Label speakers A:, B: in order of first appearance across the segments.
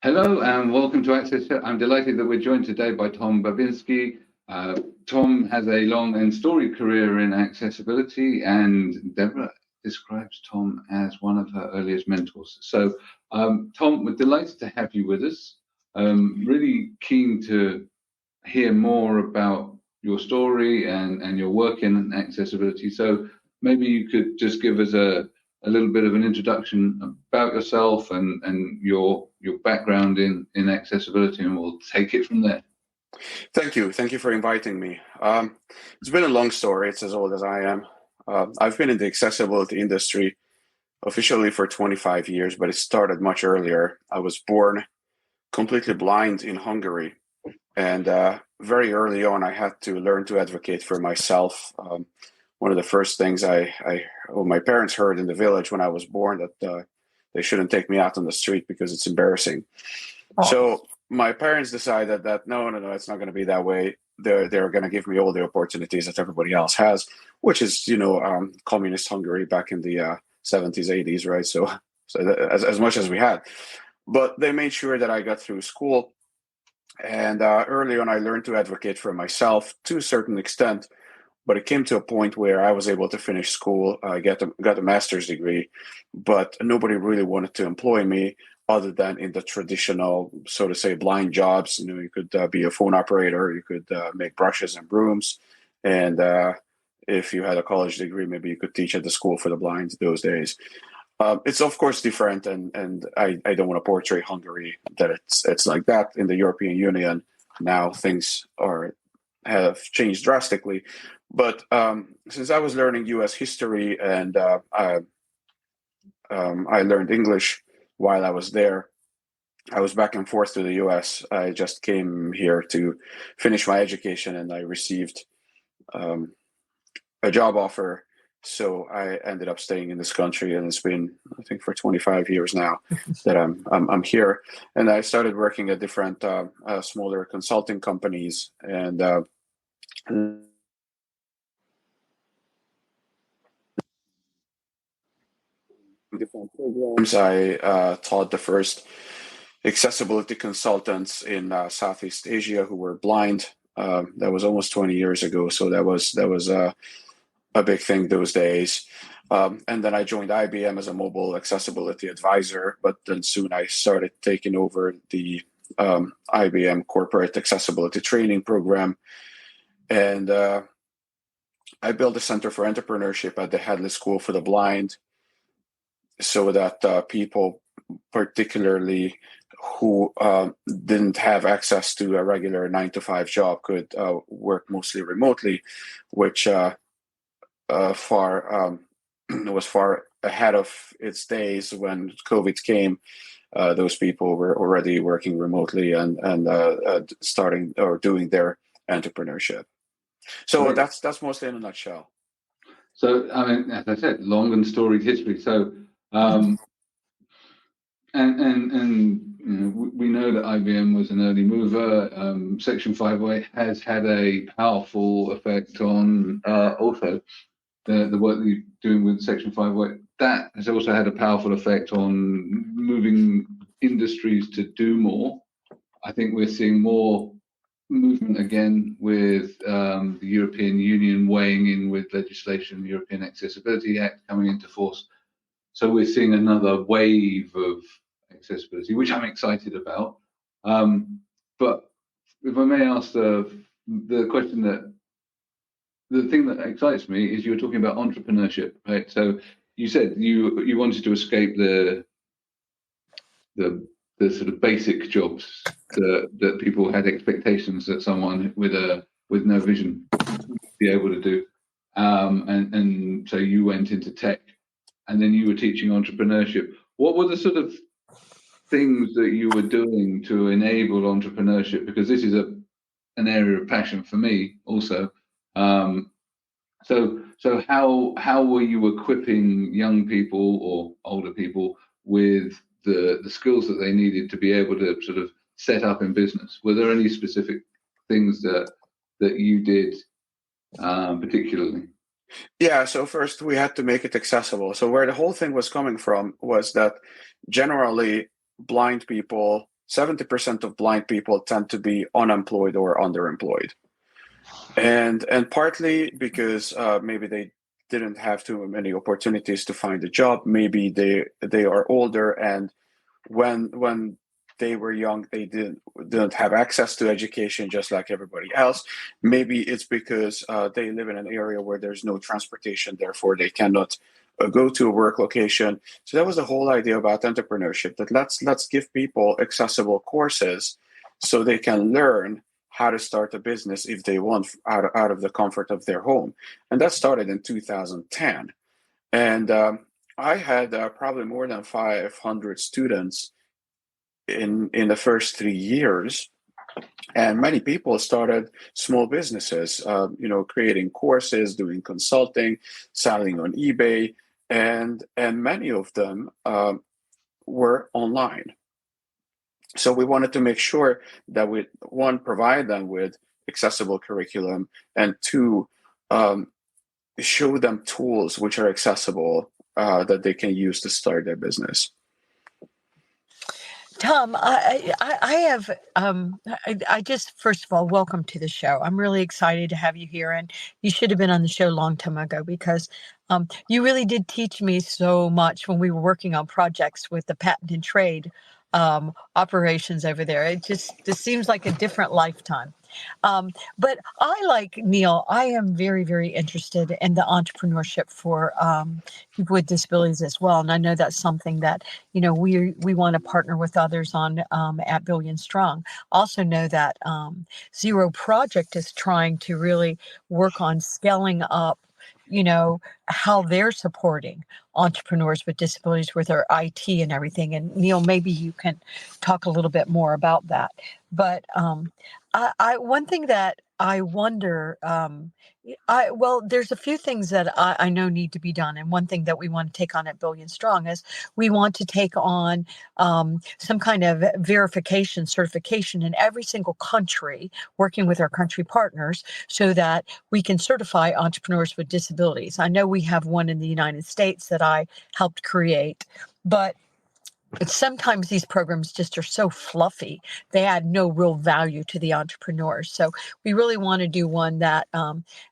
A: Hello and welcome to Access. I'm delighted that we're joined today by Tom Babinski. Tom has a long and storied career in accessibility, and Deborah describes Tom as one of her earliest mentors. So, Tom, we're delighted to have you with us. Really keen to hear more about your story and your work in accessibility. So maybe you could just give us a little bit of an introduction about yourself and your background in accessibility, and we'll take it from there.
B: Thank you. Thank you for inviting me. It's been a long story. It's as old as I am. I've been in the accessibility industry officially for 25 years, but it started much earlier. I was born completely blind in Hungary. And very early on, I had to learn to advocate for myself. One of the first things my parents heard in the village when I was born that they shouldn't take me out on the street because it's embarrassing. Oh. So my parents decided that no, it's not going to be that way. They're going to give me all the opportunities that everybody else has, which is, communist Hungary back in the 70s, 80s, right? So as much as we had. But they made sure that I got through school. And early on, I learned to advocate for myself to a certain extent. But it came to a point where I was able to finish school, got a master's degree, but nobody really wanted to employ me other than in the traditional, so to say, blind jobs. You could be a phone operator, you could make brushes and brooms. And if you had a college degree, maybe you could teach at the school for the blind those days. It's of course different, and I don't want to portray Hungary that it's like that. In the European Union now, things have changed drastically. But since I was learning U.S. history and I learned English while I was there, I was back and forth to the U.S. I just came here to finish my education, and I received a job offer. So I ended up staying in this country, and it's been, I think, for 25 years now that I'm here. And I started working at different smaller consulting companies, and different programs. I taught the first accessibility consultants in Southeast Asia who were blind. That was almost 20 years ago. So that was a big thing those days. And then I joined IBM as a mobile accessibility advisor, but then soon I started taking over the IBM corporate accessibility training program. And I built a center for entrepreneurship at the Hadley School for the Blind so that people, particularly who didn't have access to a regular 9-to-5 job, could work mostly remotely, which was far ahead of its days when COVID came. Those people were already working remotely and starting or doing their entrepreneurship. So right. That's mostly in a nutshell.
A: So I mean, as I said, long and storied history. So we know that IBM was an early mover. Section 508 has had a powerful effect on also the work that you're doing with Section 508. That has also had a powerful effect on moving industries to do more. I think we're seeing more movement again with the European Union weighing in with legislation, the European Accessibility Act coming into force. So we're seeing another wave of accessibility, which I'm excited about. But if I may ask the question that the thing that excites me is you were talking about entrepreneurship, right? So you said you wanted to escape the sort of basic jobs that people had expectations that someone with no vision would be able to do, and so you went into tech, and then you were teaching entrepreneurship. What were the sort of things that you were doing to enable entrepreneurship? Because this is an area of passion for me also. So how were you equipping young people or older people with the skills that they needed to be able to sort of set up in business? Were there any specific things that you did particularly?
B: Yeah, so first we had to make it accessible. So where the whole thing was coming from was that generally blind people 70% of blind people tend to be unemployed or underemployed. And partly because maybe they didn't have too many opportunities to find a job. Maybe they are older, and when they were young, they didn't have access to education just like everybody else. Maybe it's because they live in an area where there's no transportation, therefore they cannot go to a work location. So that was the whole idea about entrepreneurship, that let's give people accessible courses so they can learn how to start a business if they want out of the comfort of their home. And that started in 2010. And I had probably more than 500 students in the first 3 years. And many people started small businesses, creating courses, doing consulting, selling on eBay, and many of them were online. So we wanted to make sure that we, one, provide them with accessible curriculum, and two, show them tools which are accessible that they can use to start their business.
C: Tom, I just, first of all, welcome to the show. I'm really excited to have you here, and you should have been on the show a long time ago, because you really did teach me so much when we were working on projects with the patent and trade operations over there. This seems like a different lifetime. But I, like Neil, I am very, very interested in the entrepreneurship for people with disabilities as well. And I know that's something that, we want to partner with others on at Billion Strong. Also know that Zero Project is trying to really work on scaling up, how they're supporting entrepreneurs with disabilities with their IT and everything. And Neil, maybe you can talk a little bit more about that. But one thing that I wonder, there's a few things that I know need to be done. And one thing that we want to take on at Billion Strong is we want to take on some kind of verification, certification in every single country, working with our country partners, so that we can certify entrepreneurs with disabilities. I know we have one in the United States that I helped create, but sometimes these programs just are so fluffy. They add no real value to the entrepreneurs. So we really want to do one that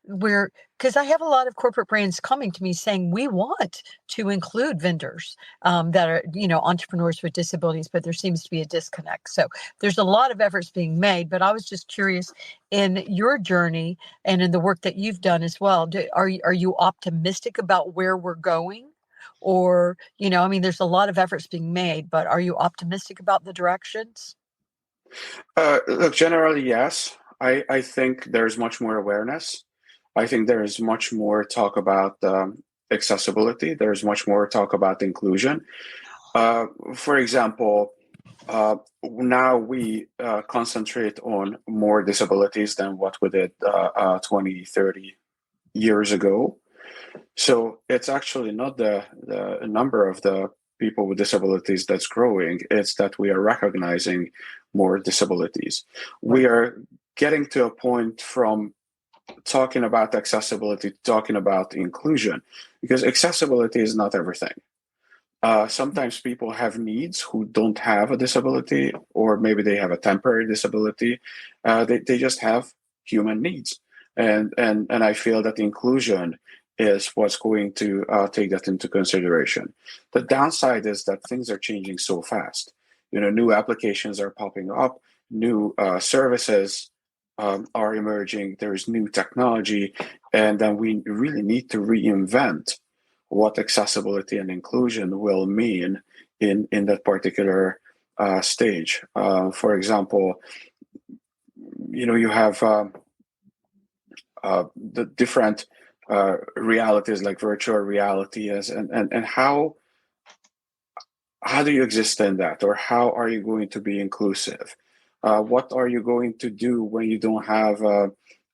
C: because I have a lot of corporate brands coming to me saying, we want to include vendors that are, entrepreneurs with disabilities, but there seems to be a disconnect. So there's a lot of efforts being made, but I was just curious, in your journey and in the work that you've done as well, are you optimistic about where we're going? Or, there's a lot of efforts being made, but are you optimistic about the directions?
B: Look, generally, yes. I think there's much more awareness. I think there is much more talk about accessibility. There's much more talk about inclusion. For example, now we concentrate on more disabilities than what we did 20, 30 years ago. So it's actually not the number of the people with disabilities that's growing. It's that we are recognizing more disabilities. We are getting to a point from talking about accessibility to talking about inclusion, because accessibility is not everything. Sometimes people have needs who don't have a disability, or maybe they have a temporary disability. They just have human needs. And I feel that inclusion is what's going to take that into consideration. The downside is that things are changing so fast. New applications are popping up, new services are emerging, there's new technology, and then we really need to reinvent what accessibility and inclusion will mean in that particular stage. For example, you have the different realities like virtual reality and how do you exist in that, or how are you going to be inclusive? What are you going to do when you don't have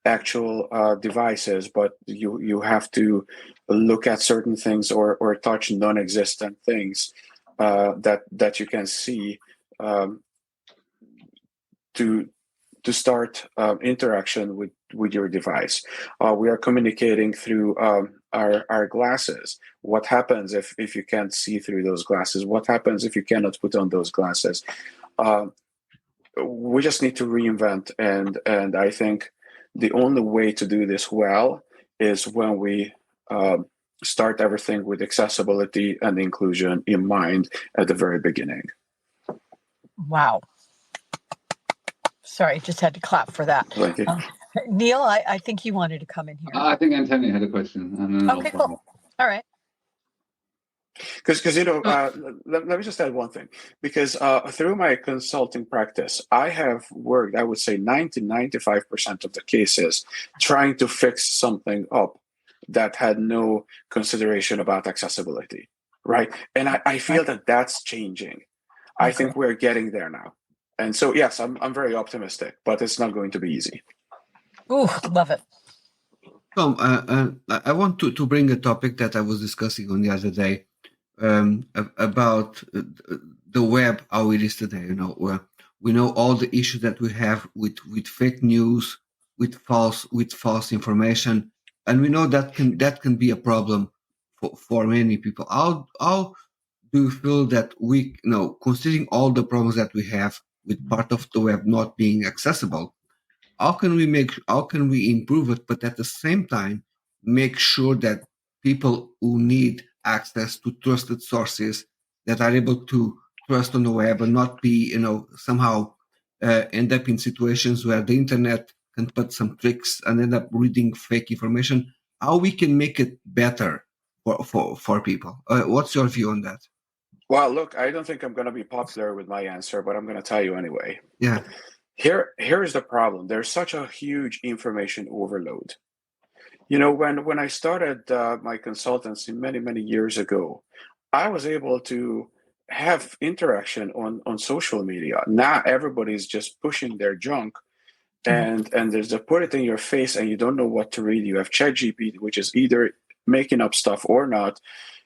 B: actual devices, but you have to look at certain things or touch non-existent things that you can see to start interaction with your device. We are communicating through our glasses. What happens if you can't see through those glasses? What happens if you cannot put on those glasses? we just need to reinvent, and I think the only way to do this well is when we start everything with accessibility and inclusion in mind at the very beginning.
C: Wow. Sorry, just had to clap for that.
B: Thank you.
C: Neil, I think you wanted to come in here.
A: I think Antonio had a question. And then
C: Okay, cool. All right.
B: Because let me just add one thing. Because through my consulting practice, I have worked, I would say 95% of the cases trying to fix something up that had no consideration about accessibility, right? And I feel that that's changing. Okay. I think we're getting there now. And so, yes, I'm very optimistic, but it's not going to be easy.
C: Ooh, love it.
D: Tom, I want to bring a topic that I was discussing on the other day. About the web, how it is today. We know all the issues that we have with fake news, with false information, and we know that can be a problem for many people. How do you feel that we, considering all the problems that we have with part of the web not being accessible, how can we improve it, but at the same time make sure that people who need access to trusted sources that are able to trust on the web and not be, somehow end up in situations where the internet can put some tricks and end up reading fake information, how we can make it better for people? What's your view on that?
B: Well, look, I don't think I'm going to be popular with my answer, but I'm going to tell you anyway.
D: Yeah.
B: Here's the problem. There's such a huge information overload. When I started my consultancy many years ago, I was able to have interaction on social media. Now everybody's just pushing their junk, and there's a put it in your face, and you don't know what to read. You have ChatGPT, which is either making up stuff or not.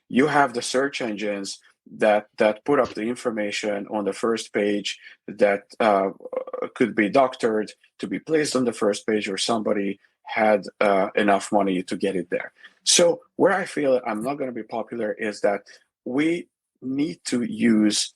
B: You have the search engines that put up the information on the first page that could be doctored to be placed on the first page, or somebody had enough money to get it there. So where I feel I'm not going to be popular is that we need to use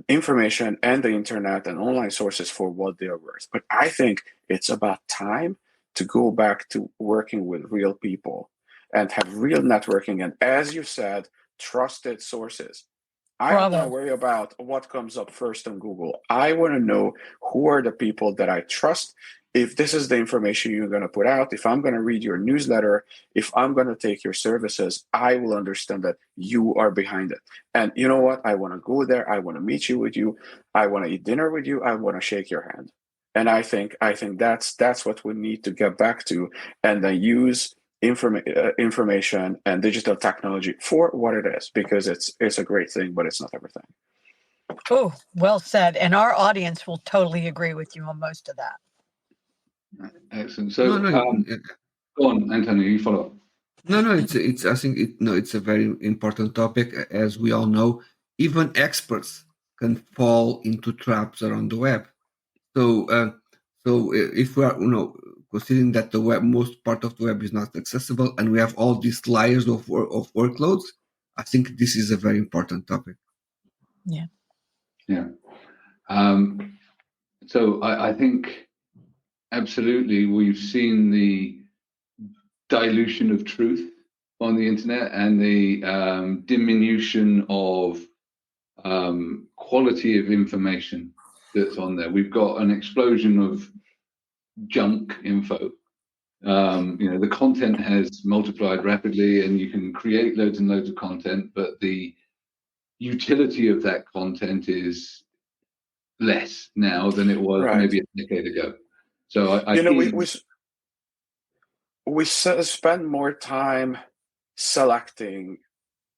B: information and the internet and online sources for what they are worth. But I think it's about time to go back to working with real people and have real networking. And as you said, trusted sources. I don't want to worry about what comes up first on Google. I want to know who are the people that I trust. If this is the information you're going to put out, if I'm going to read your newsletter, if I'm going to take your services, I will understand that you are behind it. And you know what? I want to go there. I want to meet you with you. I want to eat dinner with you. I want to shake your hand. And I think that's what we need to get back to, and then use information and digital technology for what it is, because it's a great thing, but it's not everything.
C: Oh, well said. And our audience will totally agree with you on most of that.
A: Excellent. So, go on, Antonio, you follow up.
D: No, it's. I think it's a very important topic. As we all know, even experts can fall into traps around the web. So if we are, considering that the web, most part of the web is not accessible, and we have all these layers of workloads, I think this is a very important topic.
C: Yeah.
A: So I think absolutely we've seen the dilution of truth on the internet and the diminution of quality of information that's on there. We've got an explosion of junk info. The content has multiplied rapidly, and you can create loads and loads of content, but the utility of that content is less now than it was maybe a decade ago. So
B: we spend more time selecting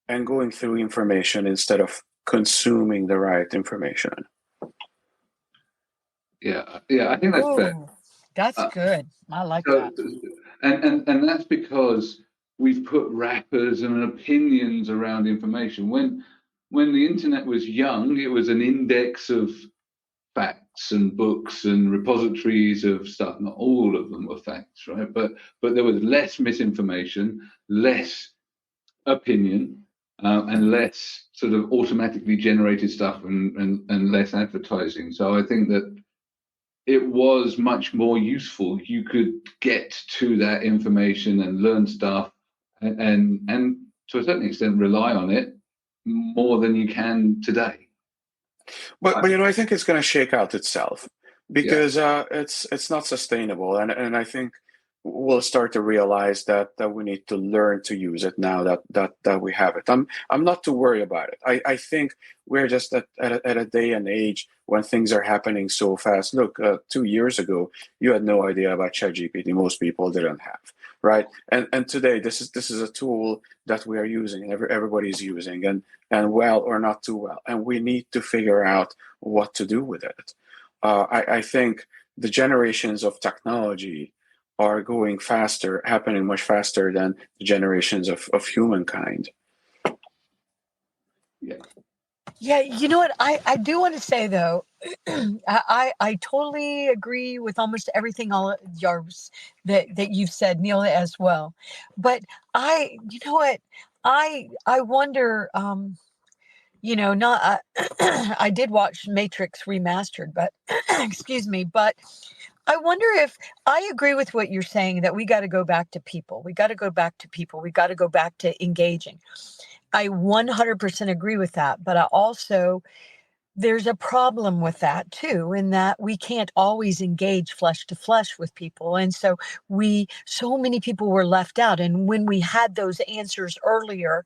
B: and going through information instead of consuming the right information.
A: Yeah, I think that's fair.
C: That's good. I like that.
A: And that's because we've put wrappers and opinions around information. When the internet was young, it was an index of facts and books and repositories of stuff. Not all of them were facts, right? But there was less misinformation, less opinion, and less sort of automatically generated stuff, and less advertising. So I think that it was much more useful. You could get to that information and learn stuff, and to a certain extent rely on it more than you can today.
B: But I think it's going to shake out itself because it's not sustainable, and I think we'll start to realize that we need to learn to use it now that we have it. I'm not too worried about it. I think we're just at a day and age when things are happening so fast. Look, 2 years ago, you had no idea about ChatGPT. Most people didn't have, right? And today, this is a tool that we are using, and everybody's using, and well or not too well. And we need to figure out what to do with it. I think the generations of technology are going faster, happening much faster than the generations of humankind.
C: Yeah, you know what? I do want to say though, I totally agree with almost everything all yours that you've said, Neil, as well. But you know what? I wonder. Not I did watch Matrix Remastered, but excuse me, but I wonder if I agree with what you're saying that we got to go back to people. We got to go back to people. We got to go back to engaging. I 100% agree with that, but I also there's a problem with that too, in that we can't always engage flesh to flesh with people. And so so many people were left out. And when we had those answers earlier,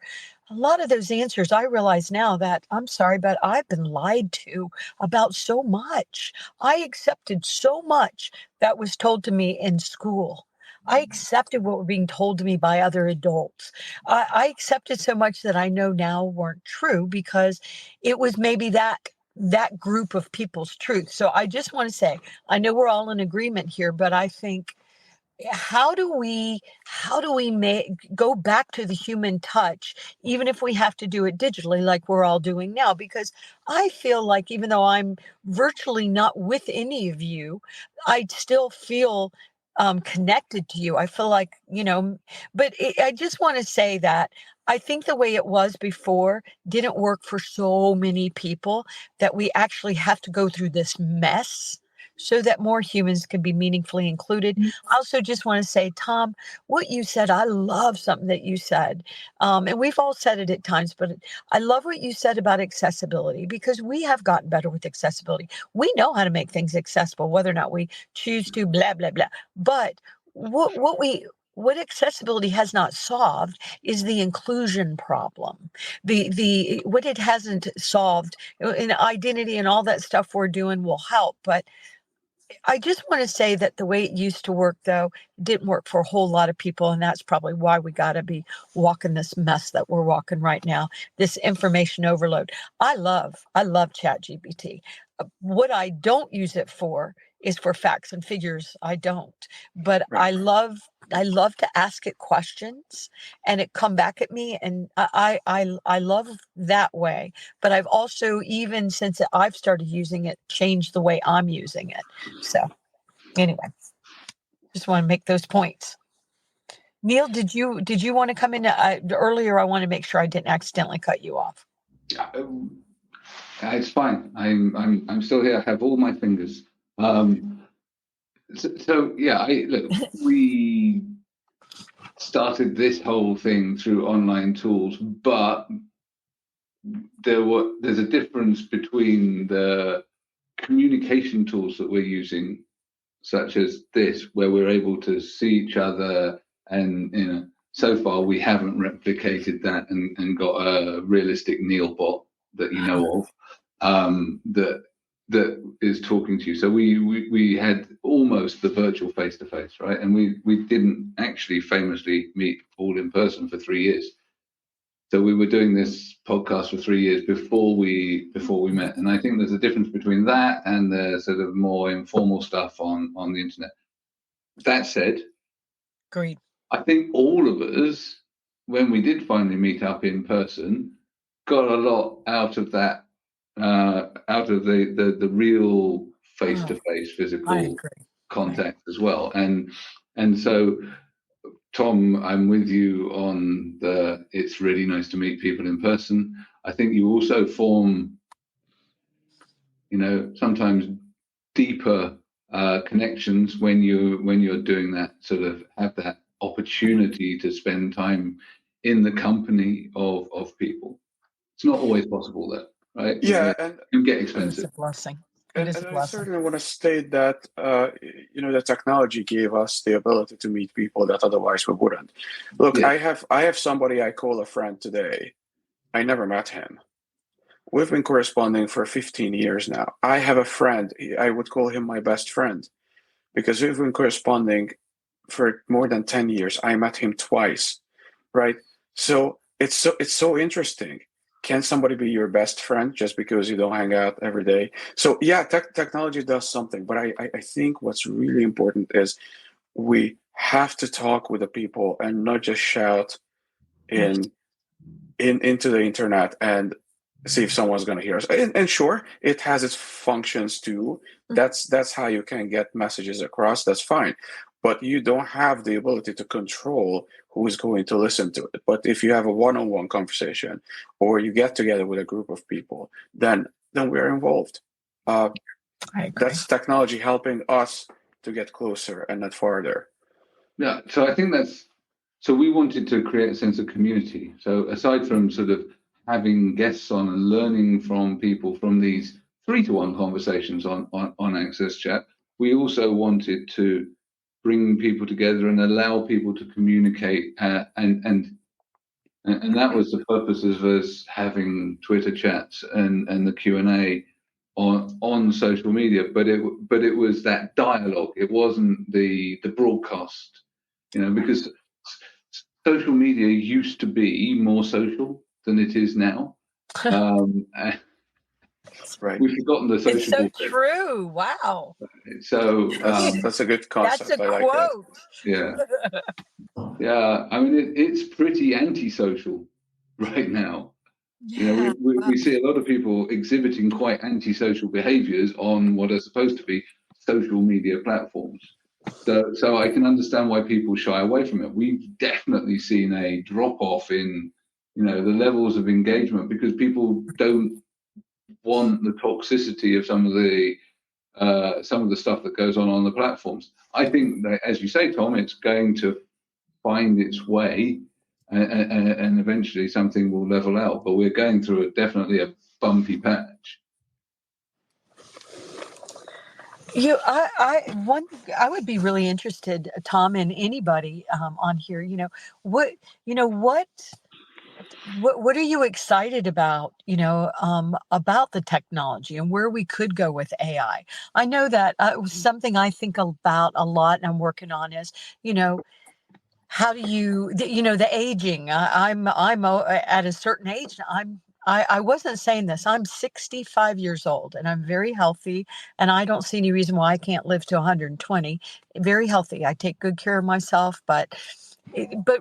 C: a lot of those answers, I realize now that I'm sorry, but I've been lied to about so much. I accepted so much that was told to me in school. I accepted what were being told to me by other adults. I accepted so much that I know now weren't true because it was maybe that group of people's truth. So I just want to say, I know we're all in agreement here, but I think how do we go back to the human touch, even if we have to do it digitally like we're all doing now? Because I feel like even though I'm virtually not with any of you, I still feel connected to you. I feel like, but I just want to say that I think the way it was before didn't work for so many people that we actually have to go through this mess so that more humans can be meaningfully included. I also just want to say, Tom, what you said, I love something that you said. And we've all said it at times, but I love what you said about accessibility because we have gotten better with accessibility. We know how to make things accessible, whether or not we choose to, blah, blah, blah. But what accessibility has not solved is the inclusion problem. The what it hasn't solved in identity and all that stuff we're doing will help, but I just want to say that the way it used to work, though, didn't work for a whole lot of people. And that's probably why we got to be walking this mess that we're walking right now, this information overload. I love ChatGPT. What I don't use it for is for facts and figures. I don't. But
B: Right.
C: I love to ask it questions and it come back at me. And I love that way. But I've also, even since I've started using it, changed the way I'm using it. So anyway, just want to make those points. Neil, did you want to come in earlier? I want to make sure I didn't accidentally cut you off.
A: It's fine. I'm still here. I have all my fingers. So yeah, look, we started this whole thing through online tools, but there's a difference between the communication tools that we're using, such as this, where we're able to see each other, and so far we haven't replicated that and got a realistic Neil bot that you know of that is talking to you. So we had almost the virtual face-to-face, right? And we didn't actually famously meet all in person for 3 years. So we were doing this podcast for 3 years before we met. And I think there's a difference between that and the sort of more informal stuff on the internet. That said,
C: Agreed.
A: I think all of us, when we did finally meet up in person, got a lot out of that, out of the real face-to-face physical contact as well. And so, Tom, I'm with you on it's really nice to meet people in person. I think you also form, sometimes deeper connections when you're doing that, sort of have that opportunity to spend time in the company of people. It's not always possible though, right?
B: Yeah,
A: It can get
C: It is
A: expensive.
C: a blessing. It
B: and,
C: is
B: and
C: a
B: I
C: blessing.
B: certainly want to state that the technology gave us the ability to meet people that otherwise we wouldn't. Look,
A: Yeah.
B: I have somebody I call a friend today. I never met him. We've been corresponding for 15 years now. I have a friend. I would call him my best friend because we've been corresponding for more than 10 years. I met him twice, right? So it's so interesting. Can somebody be your best friend just because you don't hang out every day? So yeah, technology does something, but I think what's really important is we have to talk with the people and not just shout into the internet and see if someone's going to hear us. And sure, it has its functions too. That's how you can get messages across. That's fine, but you don't have the ability to control who is going to listen to it. But if you have a one-on-one conversation, or you get together with a group of people, then we're involved.
C: I agree.
B: That's technology helping us to get closer and not farther.
A: Yeah, so I think so we wanted to create a sense of community. So aside from sort of having guests on and learning from people from these 3-to-1 conversations on Access Chat, we also wanted to bring people together and allow people to communicate, and that was the purpose of us having Twitter chats and the Q&A on social media. But it was that dialogue. It wasn't the broadcast, because social media used to be more social than it is now.
B: Right.
A: We've forgotten the
C: It's so
A: social bit.
C: true. Wow.
A: So
B: That's a good concept.
C: That's a
B: I like that.
C: quote.
A: yeah. Yeah, I mean, it's pretty antisocial right now.
C: Yeah.
A: We see a lot of people exhibiting quite antisocial behaviors on what are supposed to be social media platforms. So I can understand why people shy away from it. We've definitely seen a drop off in, the levels of engagement because people don't want the toxicity of some of the stuff that goes on the platforms. I think that, as you say, Tom, it's going to find its way, and eventually something will level out. But we're going through definitely a bumpy patch.
C: I would be really interested, Tom, and anybody on here. What are you excited about? About the technology and where we could go with AI. I know that something I think about a lot, and I'm working on is, how do the aging? I'm at a certain age. I wasn't saying this. I'm 65 years old and I'm very healthy, and I don't see any reason why I can't live to 120. Very healthy. I take good care of myself, but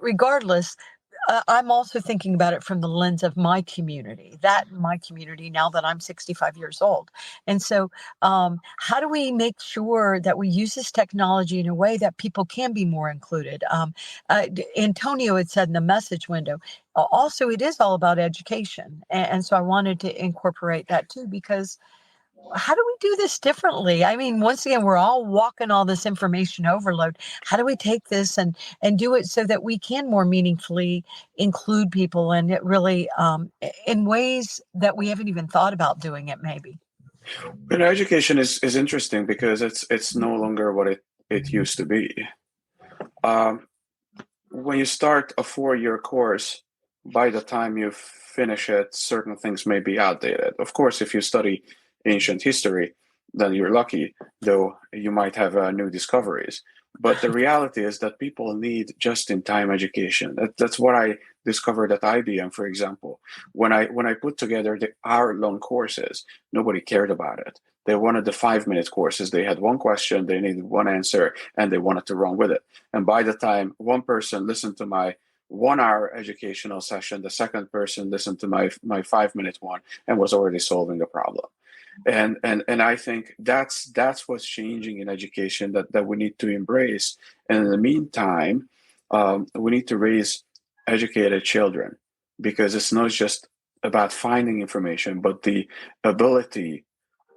C: regardless, I'm also thinking about it from the lens of my community, now that I'm 65 years old. And so, how do we make sure that we use this technology in a way that people can be more included? Antonio had said in the message window, also, it is all about education. And so I wanted to incorporate that too, because how do we do this differently? I mean, once again, we're all walking all this information overload. How do we take this and do it so that we can more meaningfully include people, and it really in ways that we haven't even thought about doing it maybe?
B: Education is interesting because it's no longer what it used to be. When you start a 4-year course, by the time you finish it, certain things may be outdated. Of course, if you study ancient history, then you're lucky, though you might have new discoveries. But the reality is that people need just-in-time education. That's what I discovered at IBM, for example. When I put together the hour-long courses, nobody cared about it. They wanted the 5-minute courses. They had one question, they needed one answer, and they wanted to run with it. And by the time one person listened to my 1-hour educational session, the second person listened to my 5-minute one and was already solving a problem. And I think that's what's changing in education that we need to embrace. And in the meantime, we need to raise educated children, because it's not just about finding information, but the ability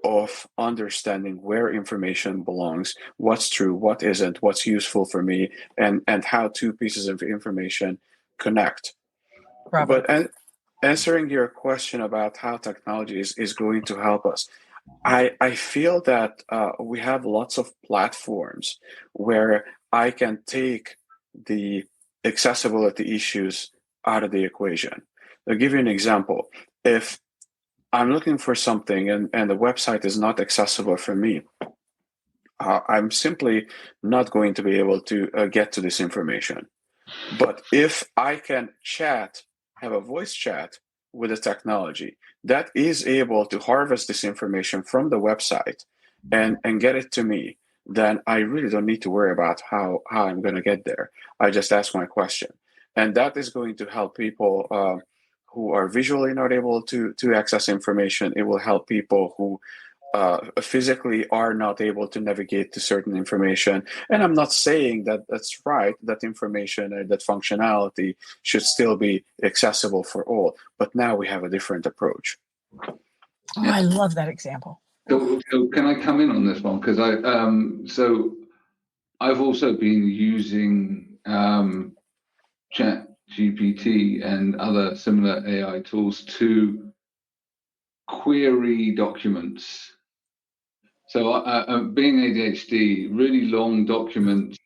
B: of understanding where information belongs, what's true, what isn't, what's useful for me, and how two pieces of information connect.
C: Bravo.
B: But answering your question about how technology is going to help us, I feel that we have lots of platforms where I can take the accessibility issues out of the equation. I'll give you an example. If I'm looking for something and the website is not accessible for me, I'm simply not going to be able to get to this information. But if I can have a voice chat with the technology that is able to harvest this information from the website and get it to me, then I really don't need to worry about how I'm going to get there. I just ask my question. And that is going to help people who are visually not able to access information. It will help people who physically are not able to navigate to certain information. And I'm not saying that that's right, that information or that functionality should still be accessible for all. But now we have a different approach.
C: Oh, I love that example.
A: So can I come in on this one? Because I've also been using Chat GPT and other similar AI tools to query documents. So being ADHD, really long documents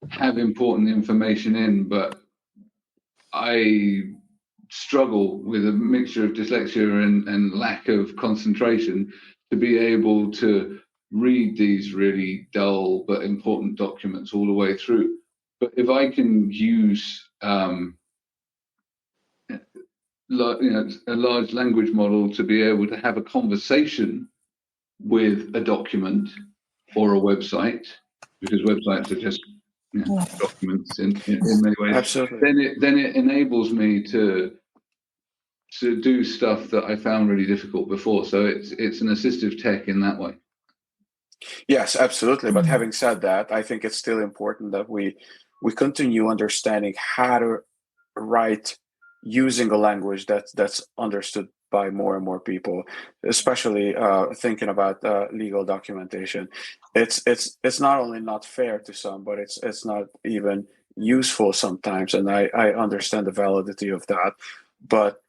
A: have important information in, but I struggle with a mixture of dyslexia and lack of concentration to be able to read these really dull but important documents all the way through. But if I can use a large language model to be able to have a conversation with a document or a website, because websites are just documents in many ways.
B: Absolutely.
A: Then it enables me to do stuff that I found really difficult before. So it's an assistive tech in that way.
B: Yes, absolutely. But having said that, I think it's still important that we continue understanding how to write using a language that's understood by more and more people, especially thinking about legal documentation. It's not only not fair to some, but it's not even useful sometimes. And I understand the validity of that. But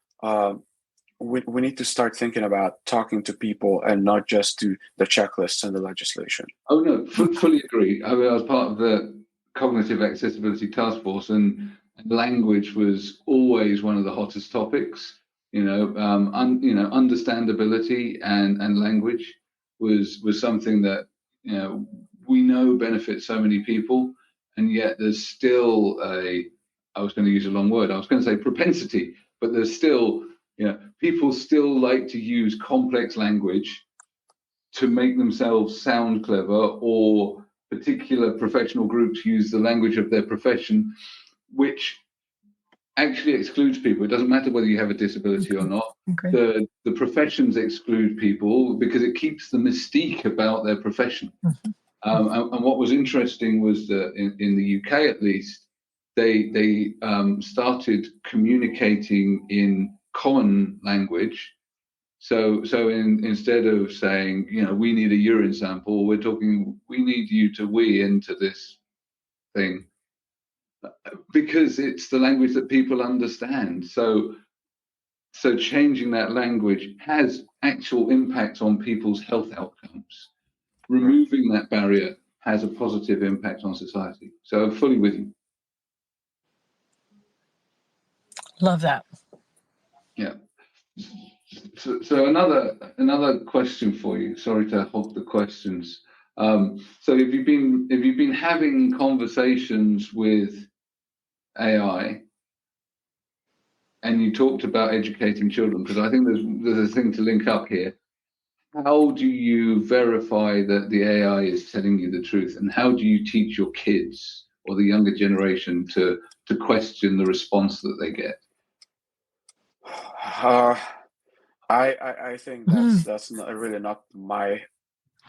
B: we need to start thinking about talking to people and not just to the checklists and the legislation.
A: Oh no, fully agree. I was part of the cognitive accessibility task force, and language was always one of the hottest topics. Understandability and language was something that we know benefits so many people, and yet there's still I was going to use a long word. I was going to say propensity, but there's still people still like to use complex language to make themselves sound clever, or particular professional groups use the language of their profession, which actually excludes people. It doesn't matter whether you have a disability or not. Okay. The professions exclude people because it keeps the mystique about their profession. And what was interesting was that in the UK, at least, they started communicating in common language. So instead of saying, we need a urine sample, we're talking, we need you to wee into this thing, because it's the language that people understand. So changing that language has actual impact on people's health outcomes. Removing that barrier has a positive impact on society. So I'm fully with you.
C: Love that.
A: Yeah. So another question for you. Sorry to hog the questions. So have you been having conversations with AI, and you talked about educating children, because I think there's a thing to link up here. How do you verify that the AI is telling you the truth, and how do you teach your kids or the younger generation to question the response that they get?
B: I think that's not, really not my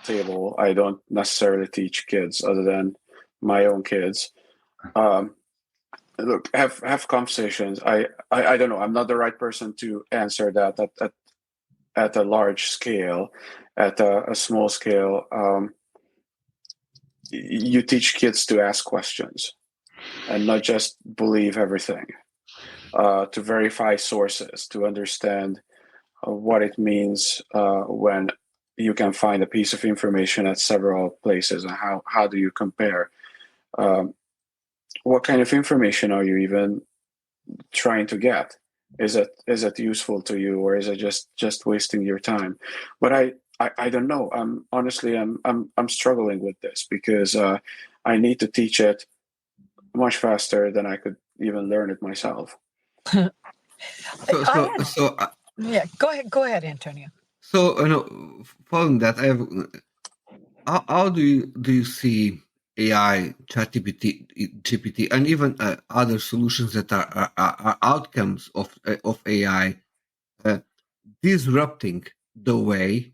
B: table. I don't necessarily teach kids other than my own kids. Look, have conversations. I don't know. I'm not the right person to answer that at a large scale, at a small scale, you teach kids to ask questions and not just believe everything, to verify sources, to understand what it means when you can find a piece of information at several places, and how do you compare? What kind of information are you even trying to get? Is it useful to you, or is it just wasting your time? But I don't know. I'm struggling with this because I need to teach it much faster than I could even learn it myself.
C: Yeah, go ahead, Antonio.
D: So, following that, I have, how do you see AI, GPT, and even other solutions that are outcomes of AI disrupting the way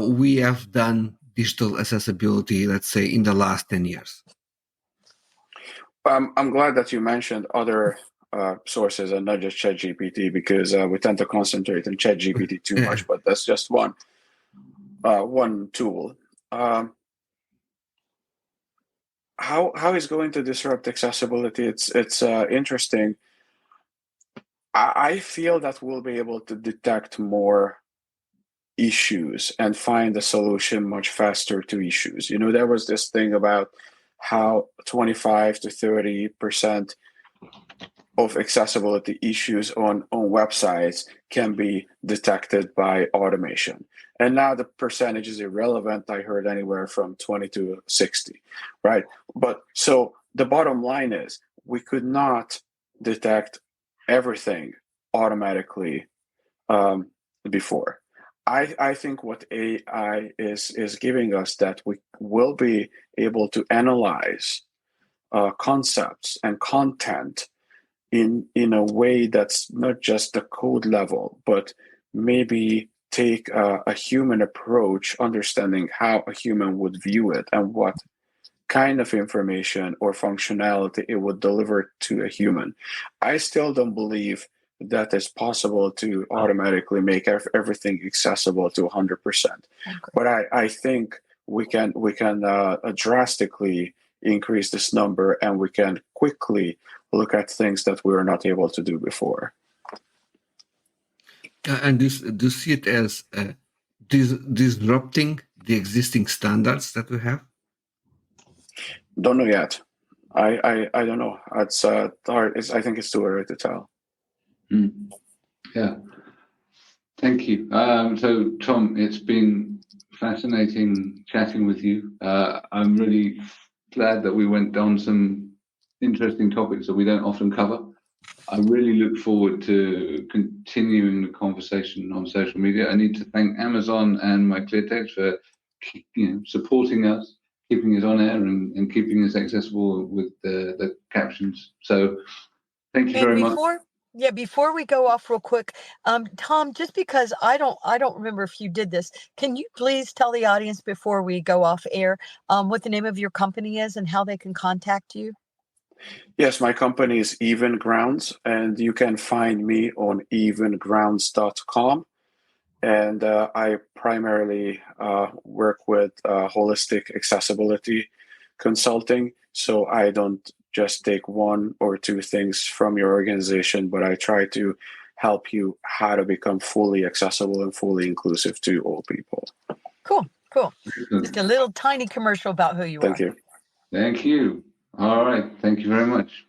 D: we have done digital accessibility, let's say, in the last 10 years?
B: I'm glad that you mentioned other sources and not just ChatGPT, because we tend to concentrate on ChatGPT too much, but that's just one tool. How is going to disrupt accessibility? It's interesting. I feel that we'll be able to detect more issues and find a solution much faster to issues. There was this thing about how 25 to 30% of accessibility issues on websites can be detected by automation. And now the percentage is irrelevant. I heard anywhere from 20 to 60, right? But so the bottom line is we could not detect everything automatically before. I think what AI is giving us, that we will be able to analyze concepts and content in a way that's not just the code level, but maybe take a human approach, understanding how a human would view it and what kind of information or functionality it would deliver to a human. I still don't believe that it's possible to automatically make everything accessible to 100%. Okay. But I think we can drastically increase this number, and we can quickly look at things that we were not able to do before.
D: And do you see it as disrupting the existing standards that we have?
B: Don't know yet. I don't know. It's hard. I think it's too early to tell.
A: Yeah. Thank you. So, Tom, it's been fascinating chatting with you. I'm really glad that we went down some interesting topics that we don't often cover. I really look forward to continuing the conversation on social media. I need to thank Amazon and my ClearText for supporting us, keeping us on air, and keeping us accessible with the captions. So thank you very much.
C: Yeah, before we go off real quick, Tom, just because I don't remember if you did this, can you please tell the audience before we go off air what the name of your company is and how they can contact you?
B: Yes, my company is Even Grounds, and you can find me on evengrounds.com. And I primarily work with holistic accessibility consulting. So I don't just take one or two things from your organization, but I try to help you how to become fully accessible and fully inclusive to all people.
C: Cool. Just a little tiny commercial about who you are.
B: Thank you.
A: Thank you. All right. Thank you very much.